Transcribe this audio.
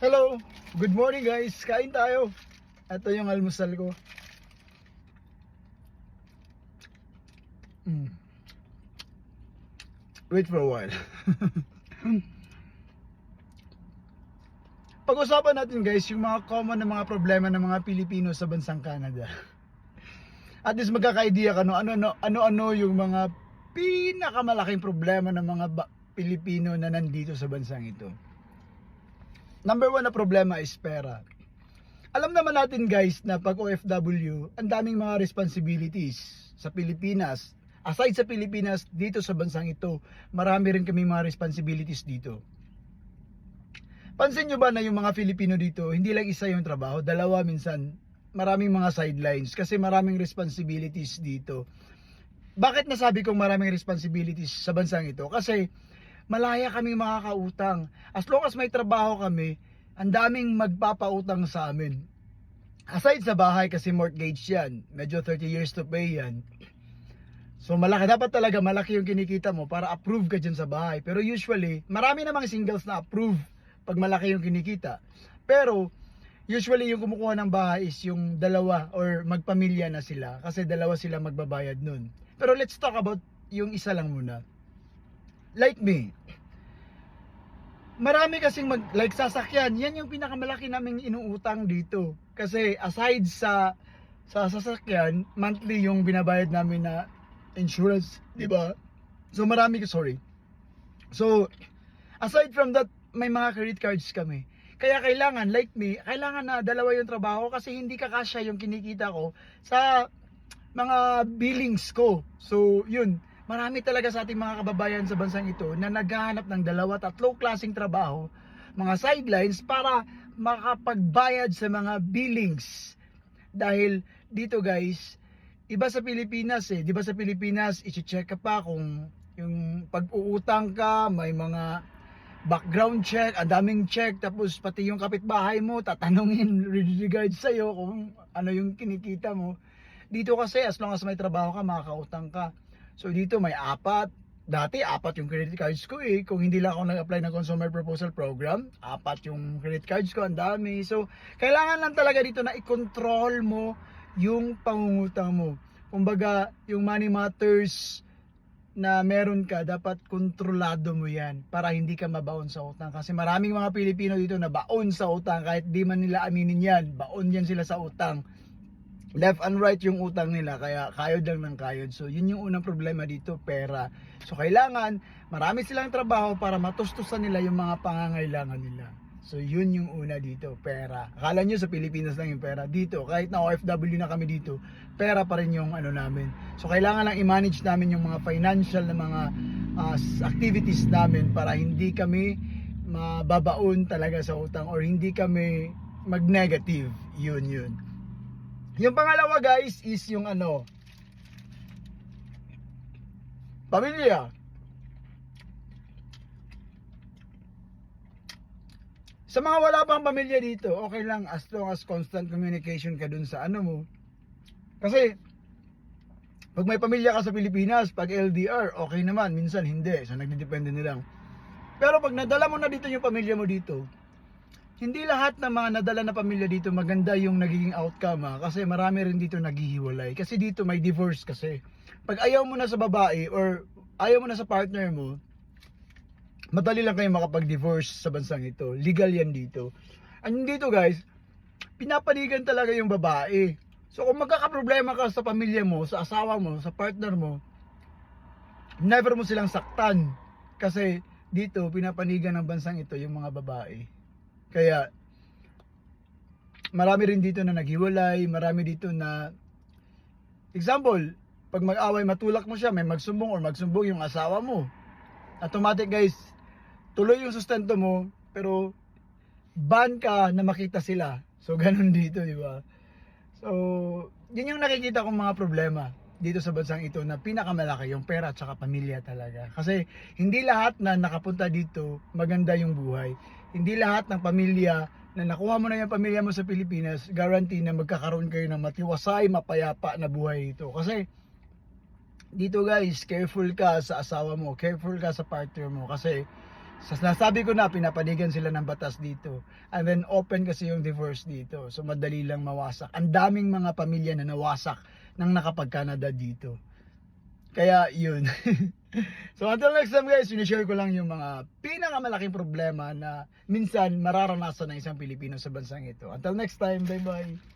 Hello, good morning guys. Kain tayo. Ito yung almusal ko. Wait for a while. Pag-usapan natin guys yung mga common na mga problema ng mga Pilipino sa bansang Canada. At least magkaka-idea ka ano yung mga pinakamalaking problema ng mga Pilipino na nandito sa bansang ito. Number one na problema is pera. Alam naman natin guys na pag OFW, ang daming mga responsibilities sa Pilipinas. Aside sa Pilipinas, dito sa bansang ito, marami rin kami mga responsibilities dito. Pansin nyo ba na yung mga Filipino dito, hindi lang isa yung trabaho, dalawa minsan, maraming mga sidelines kasi maraming responsibilities dito. Bakit nasabi kong maraming responsibilities sa bansang ito? Kasi malaya kaming makakautang. As long as may trabaho kami, ang daming magpapautang sa amin. Aside sa bahay kasi mortgage yan, medyo 30 years to pay yan. So malaki, dapat talaga malaki yung kinikita mo para approve ka dyan sa bahay. Pero usually, marami namang singles na approve pag malaki yung kinikita. Pero usually yung kumukuha ng bahay is yung dalawa or magpamilya na sila kasi dalawa sila magbabayad nun. Pero let's talk about yung isa lang muna. Like me, marami kasing like sasakyan, yan yung pinakamalaki naming inuutang dito. Kasi aside sa sasakyan, monthly yung binabayad namin na insurance, di ba? So So aside from that, may mga credit cards kami. Kaya kailangan, like me, kailangan na dalawa yung trabaho kasi hindi kakasya yung kinikita ko sa mga billings ko. So yun, marami talaga sa ating mga kababayan sa bansang ito na naghahanap ng dalawa, tatlong klaseng trabaho, mga sidelines para makapagbayad sa mga billings. Dahil dito guys, iba sa Pilipinas di ba sa Pilipinas, i-check ka pa kung yung pag-uutang ka, may mga background check, ang daming check, tapos pati yung kapitbahay mo, tatanungin regards sa'yo kung ano yung kinikita mo. Dito kasi, as long as may trabaho ka, makakautang ka. So dito may dati apat yung credit cards ko kung hindi lang ako nag-apply ng Consumer Proposal Program, apat yung credit cards ko, ang dami. So kailangan lang talaga dito na i-control mo yung pangungutang mo. Kumbaga, yung money matters na meron ka, dapat kontrolado mo yan para hindi ka mabaon sa utang. Kasi maraming mga Pilipino dito na baon sa utang kahit di man nila aminin yan, baon yan sila sa utang. Left and right yung utang nila, kaya kayod lang ng kayod. So yun yung unang problema dito, pera. So kailangan marami silang trabaho para matustusan nila yung mga pangangailangan nila. So yun yung una dito, pera. Akala nyo sa Pilipinas lang yung pera. Dito, kahit na OFW na kami dito, pera pa rin yung ano namin. So kailangan lang i-manage namin yung mga financial na mga activities namin para hindi kami mababaon talaga sa utang or hindi kami mag-negative. Yun. Yung pangalawa guys is yung pamilya. Sa mga wala pang pamilya dito, okay lang as long as constant communication ka dun sa mo. Kasi pag may pamilya ka sa Pilipinas, pag LDR, okay naman, minsan hindi. So nagdidepende nilang. Pero pag nadala mo na dito yung pamilya mo dito, hindi lahat ng mga nadala na pamilya dito maganda yung nagiging outcome kasi marami rin dito naghihiwalay. Kasi dito may divorce kasi. Pag ayaw mo na sa babae or ayaw mo na sa partner mo, madali lang kayo makapag-divorce sa bansang ito. Legal yan dito. And dito guys, pinapanigan talaga yung babae. So kung magkakaproblema ka sa pamilya mo, sa asawa mo, sa partner mo, never mo silang saktan. Kasi dito, pinapanigan ng bansang ito yung mga babae. Kaya, marami rin dito na naghiwalay, marami dito na, example, pag mag-away, matulak mo siya, may magsumbong or magsumbong yung asawa mo. Automatic guys, tuloy yung sustento mo, pero ban ka na makita sila. So ganun dito, di ba? So, yun yung nakikita kong mga problema dito sa bansang ito na pinakamalaki, yung pera at saka pamilya talaga. Kasi hindi lahat na nakapunta dito maganda yung buhay. Hindi lahat ng pamilya na nakuha mo na yung pamilya mo sa Pilipinas, guarantee na magkakaroon kayo ng matiwasay, mapayapa na buhay dito. Kasi dito guys, careful ka sa asawa mo, careful ka sa partner mo kasi Sa nasabi ko na, pinapanigan sila ng batas dito. And then open kasi yung divorce dito. So madali lang mawasak. Ang daming mga pamilya na nawasak nang nakapag-Canada dito. Kaya yun. So until next time guys, sinishare ko lang yung mga pinakamalaking problema na minsan mararanasan ng isang Pilipino sa bansang ito. Until next time, bye bye.